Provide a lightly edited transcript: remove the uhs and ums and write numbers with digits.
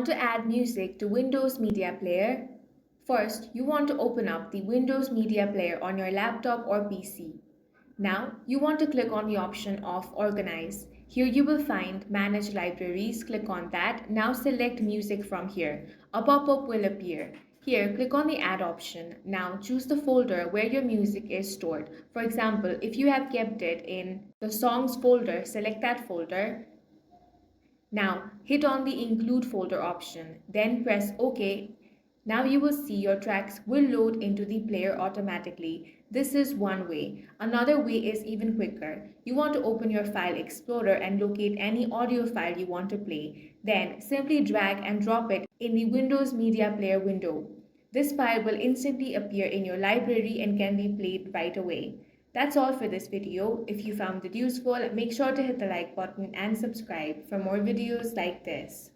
want to add music to Windows Media Player? First, you want to open up the Windows Media Player on your laptop or PC. Now, you want to click on the option of Organize. Here you will find Manage Libraries. Click on that. Now select Music from here. A pop-up will appear. Here, click on the Add option. Now choose the folder where your music is stored. For example, if you have kept it in the Songs folder, select that folder. Now hit on the Include folder option, then press OK. Now you will see your tracks will load into the player automatically. This is one way. Another way is even quicker. You want to open your File Explorer and locate any audio file you want to play. Then simply drag and drop it in the Windows Media Player window. This file will instantly appear in your library and can be played right away. That's all for this video. If you found it useful, make sure to hit the like button and subscribe for more videos like this.